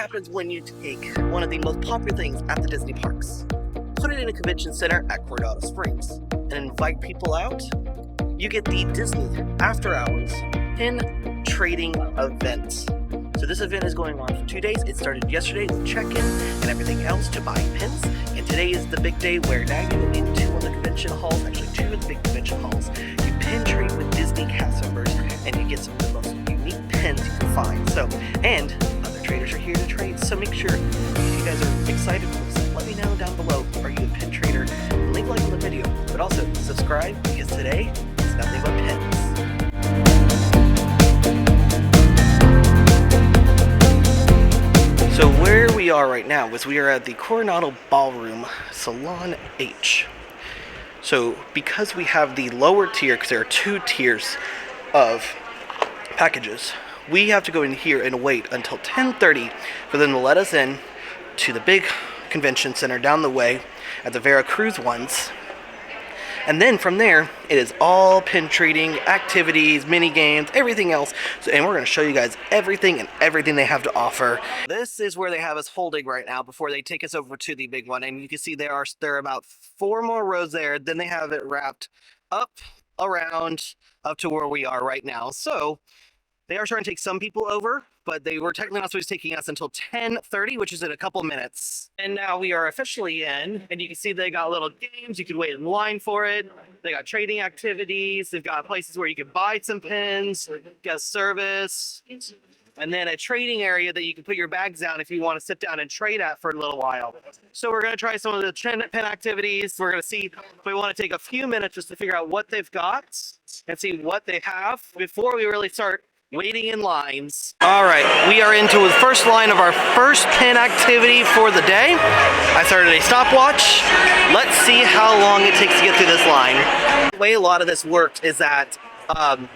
happens when you take one of the most popular things at the Disney parks, put it in a convention center at Coronado Springs, and invite people out? You get the Disney After Hours Pin Trading Event. So this event is going on for 2 days. It started yesterday with check-in and everything else to buy pins. And today is the big day where now you go into one of the convention halls, actually 2 of the big convention halls. You pin trade with Disney cast members and you get some of the most unique pins you can find. So, and other traders are here to trade. So make sure if you guys are excited for this, let me know down below. Are you a pin trader? Leave a like on the video, but also subscribe because today is nothing but pins. So where we are right now is we are at the Coronado Ballroom, Salon H. So because we have the lower tier, because there are 2 tiers of packages, we have to go in here and wait until 10:30 for them to let us in to the big convention center down the way at the Veracruz ones. And then from there, it is all pin trading, activities, mini games, everything else. So, and we're going to show you guys everything they have to offer. This is where they have us holding right now before they take us over to the big one. And you can see there are about 4 more rows there. Then they have it wrapped up around up to where we are right now. So they are trying to take some people over, but they were technically not supposed to be taking us until 10:30, which is in a couple minutes. And now we are officially in, and you can see they got little games. You can wait in line for it. They got trading activities. They've got places where you can buy some pins, guest service, and then a trading area that you can put your bags down if you want to sit down and trade at for a little while. So we're going to try some of the pin activities. We're going to see if we want to take a few minutes just to figure out what they've got and see what they have before we really start waiting in lines. All right, we are into the first line of our first pin activity for the day. I started a stopwatch. Let's see how long it takes to get through this line. The way a lot of this works is that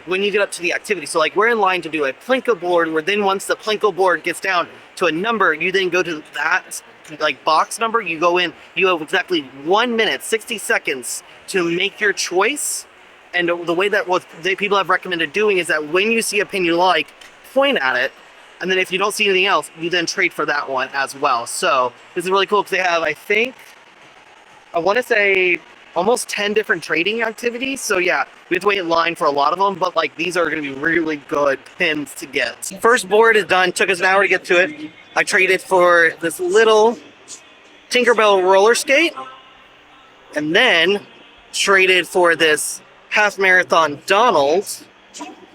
when you get up to the activity, so like we're in line to do a Plinko board, where then once the Plinko board gets down to a number, you then go to that like box number, you go in, you have exactly 1 minute, 60 seconds to make your choice. And the way that what people have recommended doing is that when you see a pin you like, point at it, and then if you don't see anything else, you then trade for that one as well. So this is really cool because they have, I want to say almost 10 different trading activities. So yeah, we have to wait in line for a lot of them, but like these are going to be really good pins to get. First board is done. Took us an hour to get to it. I traded for this little Tinkerbell roller skate, and then traded for this half marathon Donald,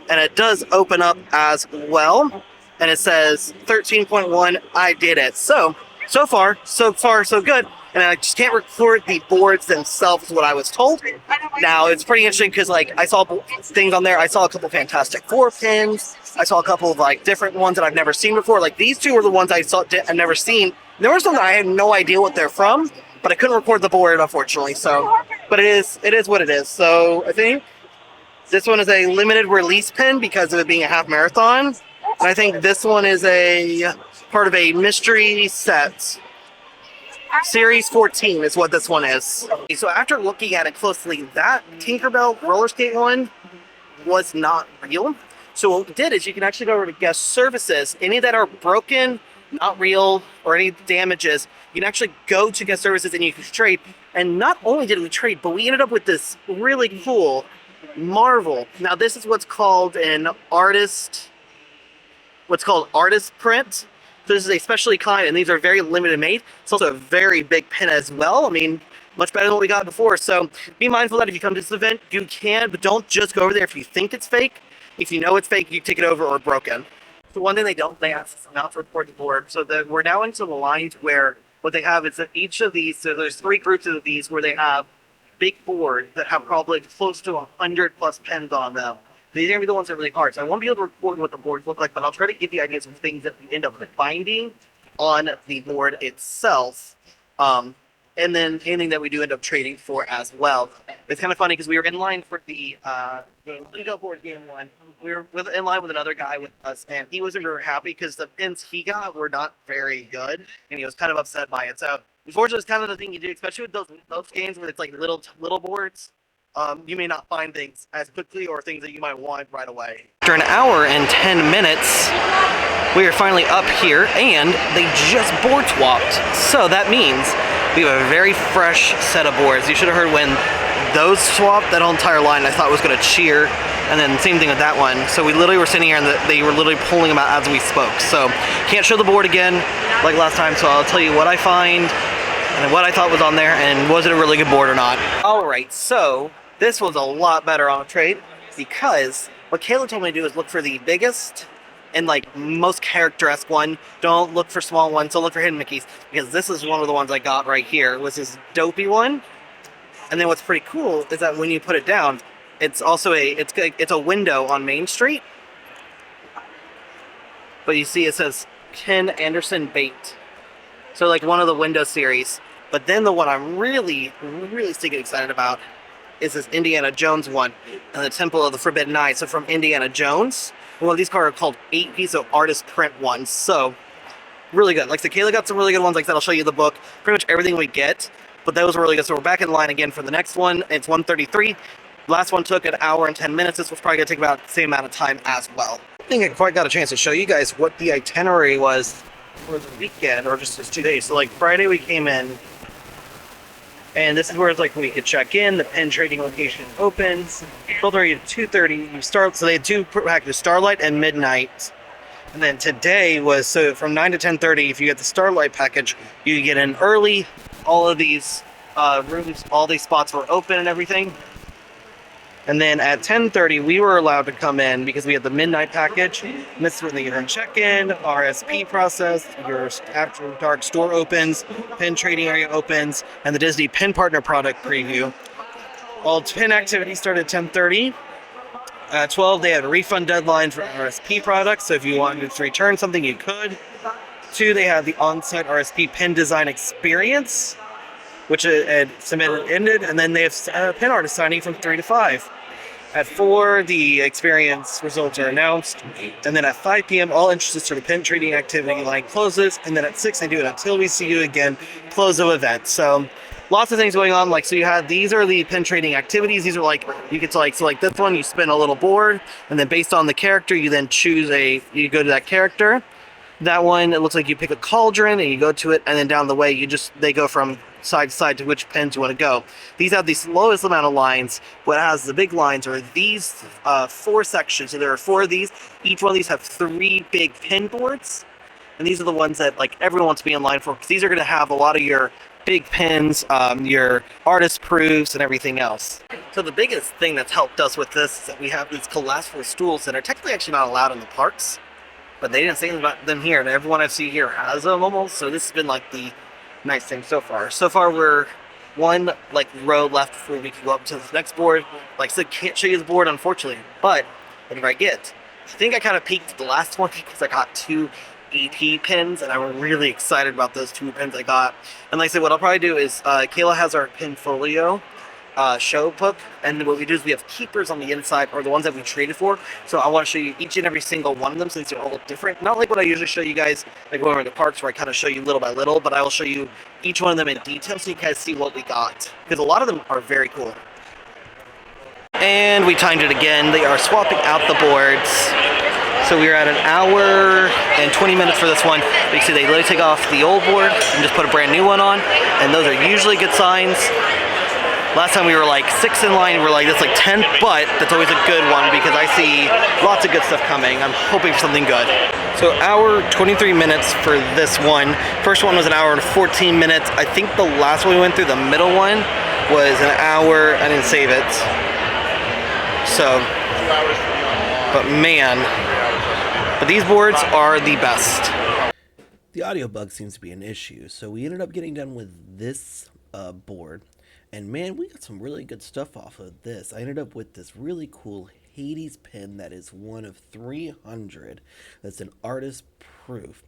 and it does open up as well, and it says 13.1 I did it. So far so good. And I just can't record the boards themselves, what I was told. Now it's pretty interesting because like I saw things on there. I saw a couple Fantastic Four pins. I saw a couple of like different ones that I've never seen before. Like these 2 were the ones I've never seen. There were some that I had no idea what they're from, but I couldn't record the board, unfortunately. So, but it is what it is. So I think this one is a limited release pin because of it being a half marathon. And I think this one is a part of a mystery set. Series 14 is what this one is. So after looking at it closely, that Tinkerbell roller skate one was not real. So what we did is you can actually go over to guest services. Any that are broken, not real, or any damages, you can actually go to guest services and you can trade. And not only did we trade, but we ended up with this really cool Marvel. Now this is what's called artist print. So this is a specially kind, and these are very limited made. It's also a very big pin as well. I mean, much better than what we got before. So be mindful that if you come to this event, you can, but don't just go over there if you think it's fake. If you know it's fake, you take it over or broken. So one thing they ask us not to report the board. So we're now into the line where what they have is that each of these, so there's 3 groups of these where they have big boards that have probably close to 100+ pins on them. These are going to be the ones that are really hard. So I won't be able to record what the boards look like, but I'll try to give you ideas of things that we end up finding on the board itself. And then anything that we do end up trading for as well. It's kind of funny because we were in line for the Lego board game one. We were in line with another guy with us, and he wasn't very happy because the pins he got were not very good, and he was kind of upset by it. So unfortunately, it's kind of the thing you do, especially with those games where it's like little boards. you may not find things as quickly or things that you might want right away. After an hour and 10 minutes, we are finally up here, and they just board swapped. So that means we have a very fresh set of boards. You should have heard when those swapped, that whole entire line I thought was going to cheer, and then same thing with that one. So we literally were sitting here and they were literally pulling them out as we spoke. So can't show the board again like last time, so I'll tell you what I find and what I thought was on there and was it a really good board or not. Alright, so this was a lot better on trade because what Kayla told me to do is look for the biggest and like most character-esque one. Don't look for small ones, don't look for hidden Mickeys, because this is one of the ones I got right here. It was this dopey one. And then what's pretty cool is that when you put it down, it's also it's a window on Main Street. But you see it says Ken Anderson Bait. So like one of the window series. But then the one I'm really stinking excited about is this Indiana Jones one and the Temple of the Forbidden Eye. So from Indiana Jones. Well, these cards are called 8-piece of artist print ones. So really good. Like, so Kayla got some really good ones. Like I said, I'll show you the book. Pretty much everything we get. But that was really good. So we're back in line again for the next one. It's 1:33. Last one took an hour and 10 minutes. This was probably going to take about the same amount of time as well. I think I quite got a chance to show you guys what the itinerary was for the weekend, or just this 2 days. So like Friday we came in, and this is where it's like we could check in. The pen trading location opens 12:30 to 2:30. You start. So they had two packages: Starlight and Midnight. And then today was, so from 9 to 10:30. If you get the Starlight package, you get in early. All of these rooms, all these spots were open and everything. And then at 10:30, we were allowed to come in because we had the Midnight package. And this is when you check-in, RSP process, your After Dark store opens, pen trading area opens, and the Disney Pen Partner product preview. All pen activities started at 10:30. At 12, they had a refund deadline for RSP products, so if you wanted to return something, you could. 2, they had the on-site RSP pen design experience, which had submitted ended, and then they have pen artist signing from 3 to 5. At 4, the experience results are announced, and then at 5 p.m., all interested sort of pen trading activity line closes, and then at 6, they do it until we see you again, close of event. So lots of things going on. Like, so you had, these are the pen trading activities. These are like, you get to like select this one, you spin a little board, and then based on the character, you then choose you go to that character. That one, it looks like you pick a cauldron and you go to it, and then down the way, they go from side to side to which pens you want to go. These have the slowest amount of lines. What has the big lines are these 4 sections. So there are 4 of these. Each one of these have 3 big pen boards. And these are the ones that like everyone wants to be in line for, because these are going to have a lot of your big pens, your artist proofs, and everything else. So the biggest thing that's helped us with this is that we have these collapsible stools that are technically actually not allowed in the parks. But they didn't say anything about them here, and everyone I see here has them almost, so this has been like the nice thing so far. So far we're one like row left before we can go up to the next board. Like I said, can't show you the board unfortunately, but whatever I get. I think I kind of peaked the last one because I got 2 EP pins, and I'm really excited about those 2 pins I got. And like I said, what I'll probably do is, Kayla has our pin folio show book, and what we do is we have keepers on the inside, or the ones that we traded for. So I want to show you each and every single one of them, since they're all different. Not like what I usually show you guys, like when we're in the parks, where I kind of show you little by little, but I will show you each one of them in detail so you guys see what we got, because a lot of them are very cool. And we timed it again. They are swapping out the boards. So we're at an hour and 20 minutes for this one. You see they literally take off the old board and just put a brand new one on, and those are usually good signs. Last time we were like 6 in line, we're like, that's like 10, but that's always a good one because I see lots of good stuff coming. I'm hoping for something good. So hour, 23 minutes for this one. First one was an hour and 14 minutes. I think the last one we went through, the middle one, was an hour. I didn't save it. So, but man, but these boards are the best. The audio bug seems to be an issue, so we ended up getting done with this board. And man, we got some really good stuff off of this. I ended up with this really cool Hades pen that is one of 300. That's an artist proof.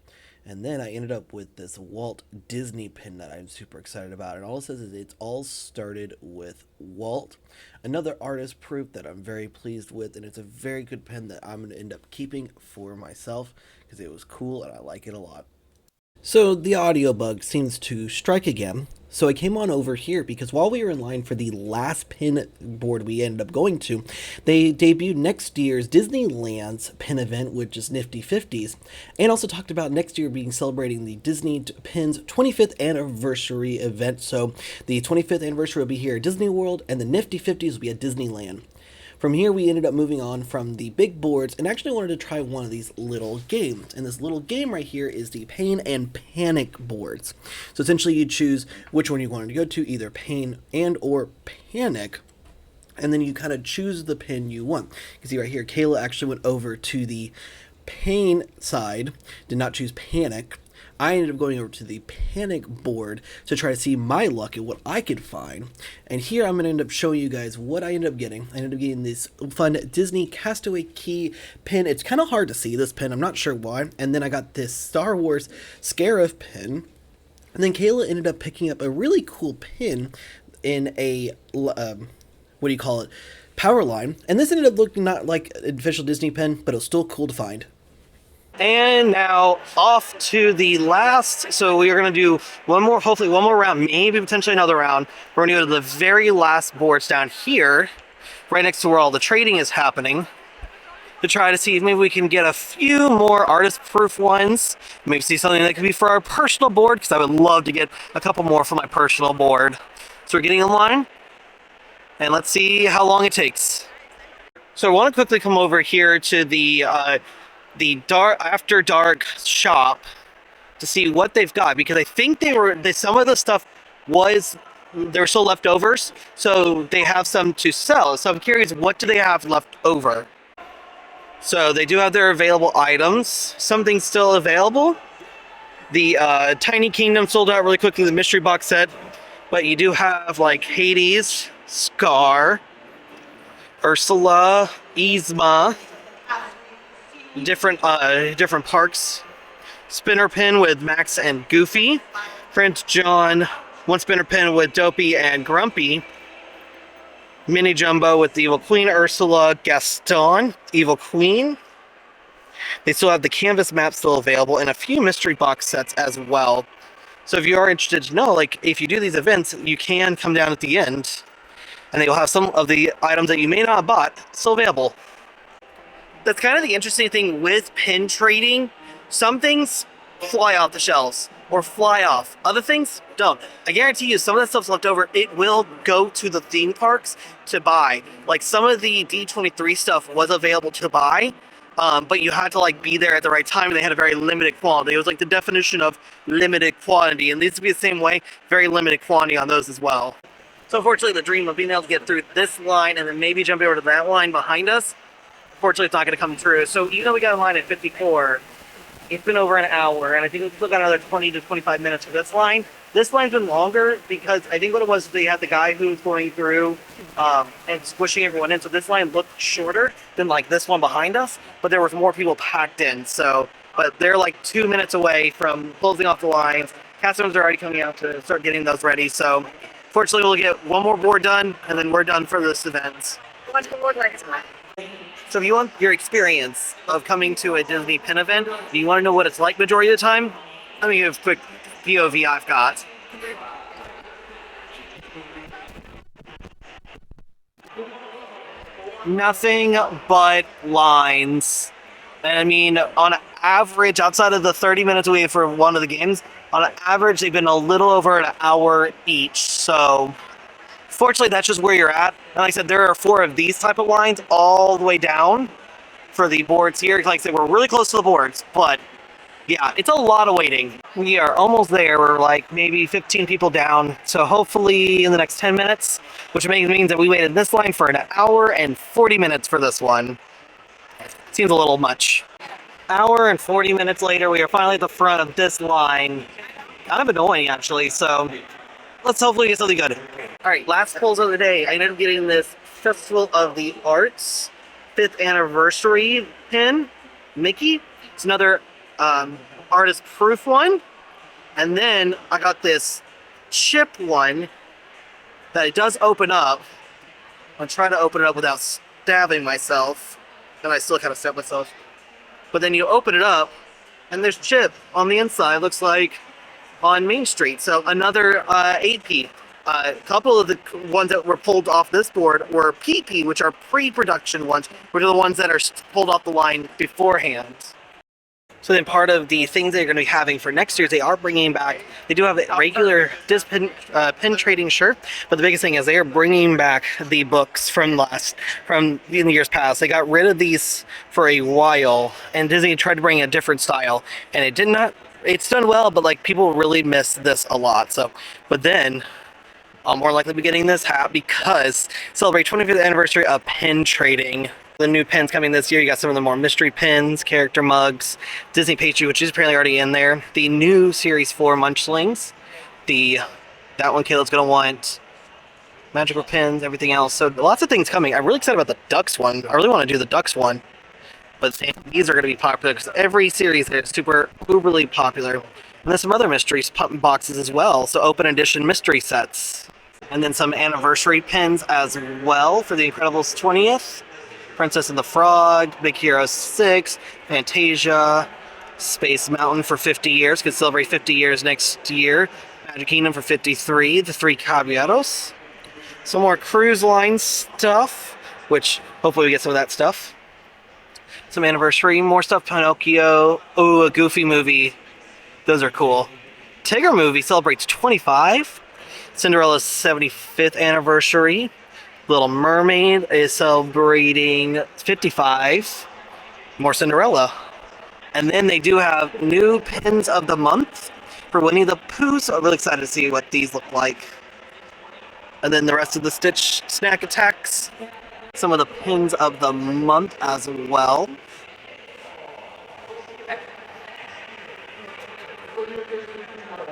And then I ended up with this Walt Disney pen that I'm super excited about. And all it says is it's all started with Walt. Another artist proof that I'm very pleased with. And it's a very good pen that I'm going to end up keeping for myself because it was cool and I like it a lot. So the audio bug seems to strike again. So I came on over here because while we were in line for the last pin board we ended up going to, they debuted next year's Disneyland's pin event, which is Nifty 50s, and also talked about next year being celebrating the Disney Pins 25th anniversary event. So the 25th anniversary will be here at Disney World, and the Nifty 50s will be at Disneyland. From here, we ended up moving on from the big boards and actually wanted to try one of these little games. And this little game right here is the Pain and Panic boards. So essentially you choose which one you wanted to go to, either Pain and or Panic. And then you kind of choose the pin you want. You can see right here, Kayla actually went over to the Pain side, did not choose Panic. I ended up going over to the Panic board to try to see my luck and what I could find. And here I'm going to end up showing you guys what I ended up getting. I ended up getting this fun Disney Castaway Key pin. It's kind of hard to see this pin. I'm not sure why. And then I got this Star Wars Scarif pin. And then Kayla ended up picking up a really cool pin in a, power line. And this ended up looking not like an official Disney pin, but it was still cool to find. And now off to the last, so we are going to do hopefully one more round, maybe potentially another round. We're going to go to the very last boards down here, right next to where all the trading is happening, to try to see if maybe we can get a few more artist-proof ones. Maybe see something that could be for our personal board, because I would love to get a couple more for my personal board. So we're getting in line, and let's see how long it takes. So I want to quickly come over here to the After Dark shop to see what they've got, because I think some of the stuff there were still leftovers, so they have some to sell. So I'm curious, what do they have left over? So they do have their available items. Something's still available. The Tiny Kingdom sold out really quickly, the mystery box set, but you do have like Hades, Scar, Ursula, Yzma, different parks. Spinner pin with Max and Goofy. Prince John, one spinner pin with Dopey and Grumpy. Mini Jumbo with the Evil Queen, Ursula, Gaston, Evil Queen. They still have the canvas map still available and a few mystery box sets as well. So if you are interested to know, like, if you do these events, you can come down at the end and they will have some of the items that you may not have bought still available. That's kind of the interesting thing with pin trading. Some things fly off the shelves or fly off. Other things don't. I guarantee you some of that stuff's left over. It will go to the theme parks to buy. Like some of the D23 stuff was available to buy, but you had to like be there at the right time and they had a very limited quantity. It was like the definition of limited quantity, and these to be the same way, very limited quantity on those as well. So unfortunately the dream of being able to get through this line and then maybe jump over to that line behind us, unfortunately, it's not going to come through. So even though we got a line at 54, it's been over an hour, and I think we've still got another 20 to 25 minutes for this line. This line's been longer because I think what it was, they had the guy who was going through and squishing everyone in. So this line looked shorter than like this one behind us, but there was more people packed in. So, but they're like 2 minutes away from closing off the lines. Customers are already coming out to start getting those ready. So fortunately, we'll get one more board done, and then we're done for this event. So if you want your experience of coming to a Disney pin event, do you want to know what it's like majority of the time? Let me give a quick POV I've got. Nothing but lines. And I mean, on average, outside of the 30 minutes we wait for one of the games, on average they've been a little over an hour each. So fortunately, that's just where you're at. And like I said, there are 4 of these type of lines all the way down for the boards here. Like I said, we're really close to the boards, but yeah, it's a lot of waiting. We are almost there. We're like maybe 15 people down. So hopefully in the next 10 minutes, which means that we waited this line for an hour and 40 minutes for this one. Seems a little much. Hour and 40 minutes later, we are finally at the front of this line. Kind of annoying, actually, so let's hopefully get something good. Alright, last pulls of the day. I ended up getting this Festival of the Arts 5th anniversary pin, Mickey. It's another artist proof one. And then I got this chip one that it does open up. I'm trying to open it up without stabbing myself. And I still kind of stabbed myself. But then you open it up, and there's chip on the inside. Looks like on Main Street. So another 8P. A couple of the ones that were pulled off this board were PP, which are pre-production ones, which are the ones that are pulled off the line beforehand. So then part of the things they're going to be having for next year is they are bringing back, they do have a regular disc pen trading shirt, but the biggest thing is they are bringing back the books from in the years past. They got rid of these for a while, and Disney tried to bring a different style, and it did not, it's done well, but like people really miss this a lot. So, but then I'll more likely be getting this hat because celebrate 25th anniversary of pen trading. The new pens coming this year. You got some of the more mystery pens, character mugs, Disney pastry, which is apparently already in there. The new Series 4 Munchlings. That one Caleb's gonna want. Magical pens, everything else. So lots of things coming. I'm really excited about the Ducks one. I really want to do the Ducks one. But these are going to be popular because every series is super uberly popular. And there's some other mysteries boxes as well. So open edition mystery sets. And then some anniversary pins as well for The Incredibles 20th. Princess and the Frog, Big Hero 6, Fantasia, Space Mountain for 50 years, could celebrate 50 years next year. Magic Kingdom for 53, The Three Caballeros. Some more cruise line stuff, which hopefully we get some of that stuff. Some anniversary, more stuff, Pinocchio. Oh, a Goofy movie. Those are cool. Tigger movie celebrates 25. Cinderella's 75th anniversary. Little Mermaid is celebrating 55. More Cinderella. And then they do have new pins of the month for Winnie the Pooh, so I'm really excited to see what these look like. And then the rest of the Stitch Snack Attacks. Some of the pins of the month as well.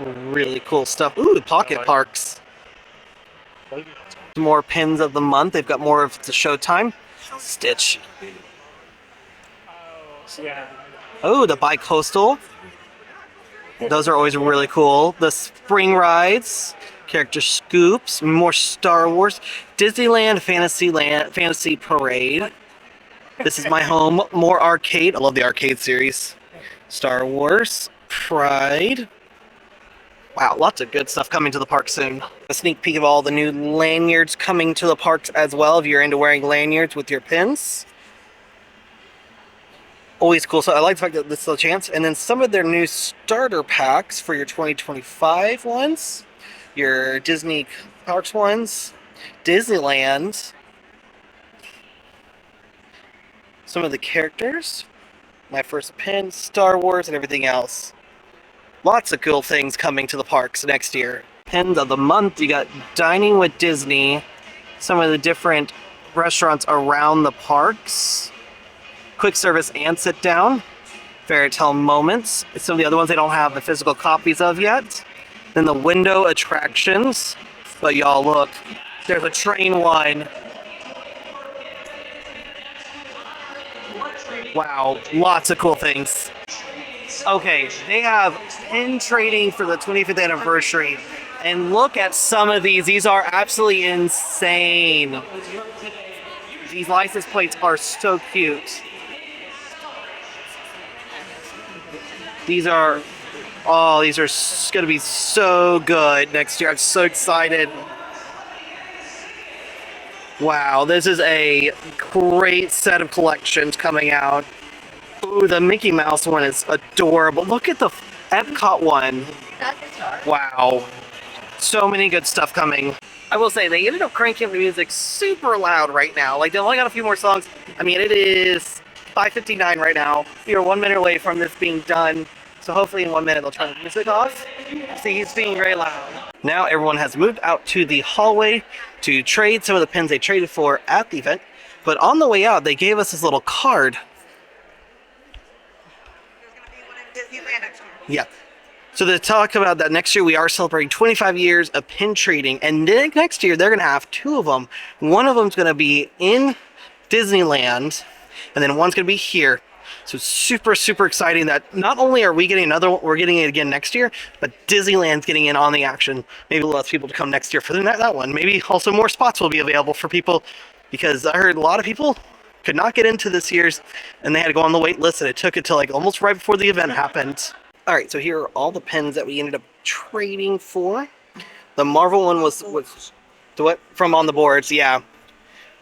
Really cool stuff. Ooh, Pocket Parks. More pins of the month. They've got more of the Showtime. Stitch. Oh, the Bi-Coastal. Those are always really cool. The Spring Rides. Character Scoops. More Star Wars. Disneyland Fantasy Parade. This is my home. More arcade. I love the arcade series. Star Wars. Pride. Wow, lots of good stuff coming to the park soon. A sneak peek of all the new lanyards coming to the parks as well, if you're into wearing lanyards with your pins. Always cool. So I like the fact that this is a chance. And then some of their new starter packs for your 2025 ones. Your Disney Parks ones. Disneyland. Some of the characters. My First Pin, Star Wars, and everything else. Lots of cool things coming to the parks next year. Pins of the month, you got Dining with Disney, some of the different restaurants around the parks, quick service and sit down, Fairy Tale Moments, some of the other ones they don't have the physical copies of yet. Then the window attractions, but y'all look, there's a train one. Wow, lots of cool things. Okay, they have pin trading for the 25th anniversary, and look at some of these. These are absolutely insane. These license plates are so cute. These are going to be so good next year. I'm so excited. Wow, this is a great set of collections coming out. Ooh, the Mickey Mouse one is adorable. Look at the Epcot one. Wow. So many good stuff coming. I will say, they ended up cranking up the music super loud right now. Like, they only got a few more songs. I mean, it is 5:59 right now. We are 1 minute away from this being done. So hopefully in 1 minute they'll turn the music off. See, he's being very loud. Now everyone has moved out to the hallway to trade some of the pins they traded for at the event. But on the way out, they gave us this little card. Yeah. So to talk about that, next year we are celebrating 25 years of pin trading, and next year they're going to have two of them. One of them's going to be in Disneyland, and then one's going to be here. So it's super, super exciting that not only are we getting another one, we're getting it again next year, but Disneyland's getting in on the action. Maybe we'll ask people to come next year for that one. Maybe also more spots will be available for people, because I heard a lot of people could not get into this year's, and they had to go on the wait list, and it took until like almost right before the event happened. Alright, so here are all the pens that we ended up trading for. The Marvel one was the what? From on the boards, yeah.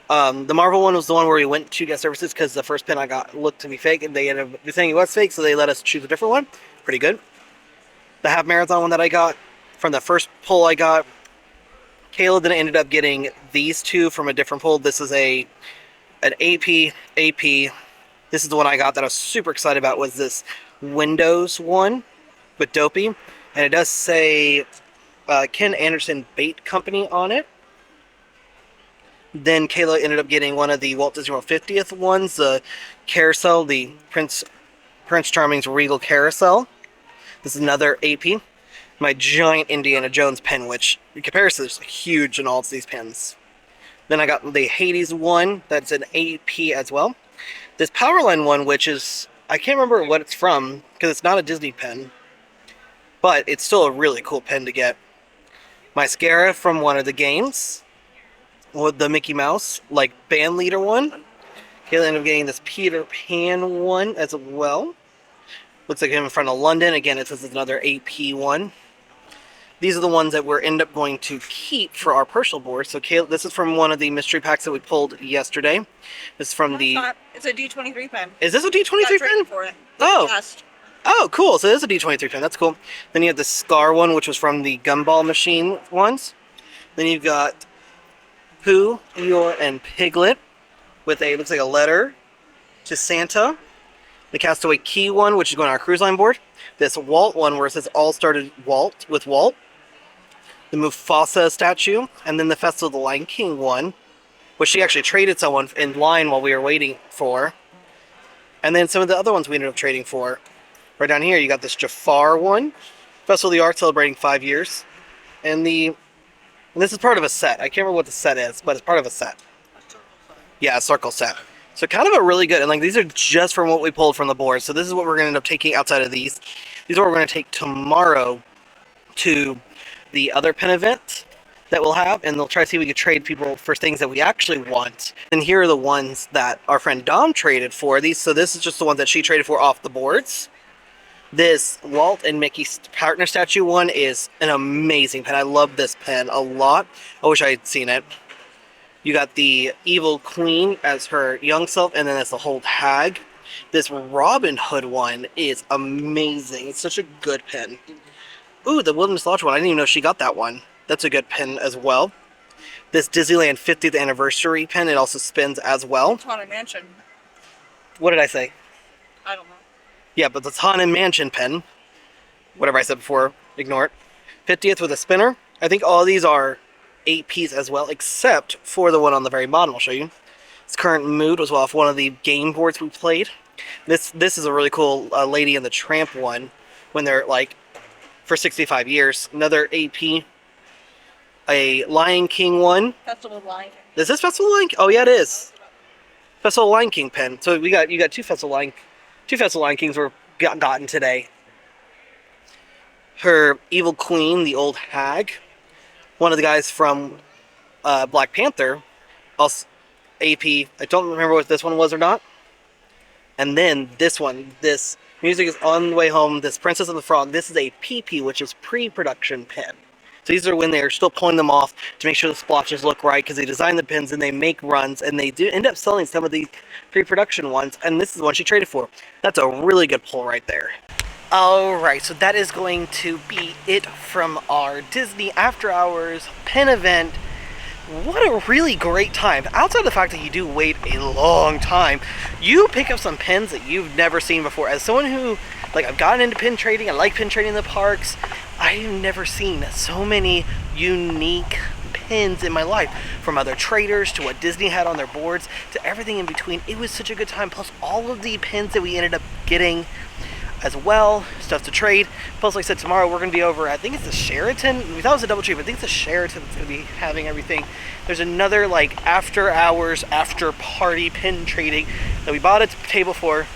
The Marvel one was the one where we went to get services because the first pen I got looked to be fake, and they ended up saying it was fake, so they let us choose a different one. Pretty good. The half marathon one that I got from the first pull I got, Kayla then ended up getting these two from a different pull. This is an AP. This is the one I got that I was super excited about, was this Windows one with Dopey, and it does say Ken Anderson Bait Company on it. Then Kayla ended up getting one of the Walt Disney World 50th ones, the Carousel, the Prince Charming's Regal Carousel. This is another AP. My giant Indiana Jones pen, which in comparison is huge in all of these pens. Then I got the Hades one, that's an AP as well. This Powerline one, which is, I can't remember what it's from, because it's not a Disney pen, but it's still a really cool pen to get. Mascara from one of the games, with the Mickey Mouse, like, band leader one. Kayla ended up getting this Peter Pan one as well. Looks like him in front of London. Again, it says it's another AP one. These are the ones that we're end up going to keep for our personal board. So Kayla, this is from one of the mystery packs that we pulled yesterday. This is from It's a D23 pen. Is this a D23 pen? For it. Oh. Oh, cool. So this is a D23 pen. That's cool. Then you have the Scar one, which was from the Gumball Machine ones. Then you've got Pooh, Eeyore, and Piglet with a, looks like a letter to Santa. The Castaway Key one, which is going on our cruise line board. This Walt one, where it says All Started Walt with Walt. The Mufasa statue. And then the Festival of the Lion King one, which she actually traded someone in line while we were waiting for. And then some of the other ones we ended up trading for. Right down here, you got this Jafar one. Festival of the Arts celebrating 5 years. And this is part of a set. I can't remember what the set is, but it's part of a set. Yeah, a circle set. So kind of a really good, and like these are just from what we pulled from the board. So this is what we're going to end up taking outside of these. These are what we're going to take tomorrow to the other pen event that we'll have, and they'll try to see if we can trade people for things that we actually want. And here are the ones that our friend Dom traded for. So this is just the ones that she traded for off the boards. This Walt and Mickey partner statue one is an amazing pen. I love this pen a lot. I wish I had seen it. You got the Evil Queen as her young self, and then as the whole hag. This Robin Hood one is amazing. It's such a good pen. Ooh, the Wilderness Lodge one. I didn't even know she got that one. That's a good pen as well. This Disneyland 50th anniversary pen, it also spins as well. Haunted Mansion. What did I say? I don't know. Yeah, but the Haunted Mansion pen. Whatever I said before, ignore it. 50th with a spinner. I think all of these are APs as well, except for the one on the very bottom. I'll show you. Its current mood was off one of the game boards we played. This is a really cool Lady and the Tramp one, when they're like for 65 years. Another AP, a Lion King one. Festival of Lion King. Is this Festival of Lion King? Oh yeah, it is. Festival of Lion King pen. So you got two Festival of Lion Kings were gotten today. Her Evil Queen, the old hag. One of the guys from Black Panther, also AP. I don't remember what this one was or not. And then this one, this Music is on the Way Home, this Princess and the Frog. This is a PP, which is pre-production pen. So these are when they're still pulling them off to make sure the splotches look right, because they design the pins and they make runs, and they do end up selling some of the pre-production ones. And this is the one she traded for. That's a really good pull right there. Alright, so that is going to be it from our Disney After Hours pen event. What a really great time. Outside of the fact that you do wait a long time, you pick up some pens that you've never seen before. As someone who, I've gotten into pin trading, I like pin trading in the parks, I've never seen so many unique pins in my life. From other traders, to what Disney had on their boards, to everything in between. It was such a good time, plus all of the pins that we ended up getting as well, stuff to trade. Plus, like I said, tomorrow we're going to be over, I think it's the Sheraton. We thought it was a DoubleTree, but I think it's the Sheraton that's going to be having everything. There's another, after hours, after party pin trading that we bought a table for.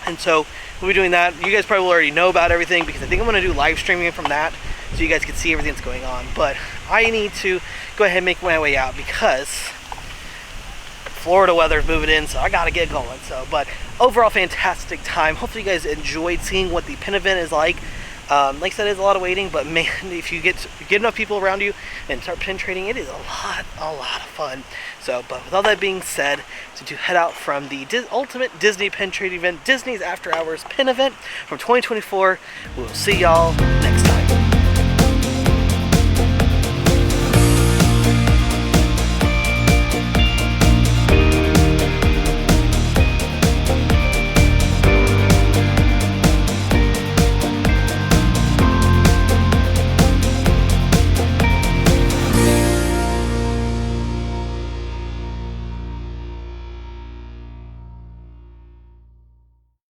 And so, we'll be doing that. You guys probably will already know about everything, because I think I'm going to do live streaming from that, so you guys can see everything that's going on. But I need to go ahead and make my way out, because Florida weather's moving in, so I got to get going. But overall fantastic time. Hopefully you guys enjoyed seeing what the pin event is like. Like I said, it's a lot of waiting, but man, if you get enough people around you and start pin trading, it is a lot of fun. So, but with all that being said, to head out from the Ultimate Disney Pin Trade event, Disney's After Hours Pin event from 2024, we will see y'all next time.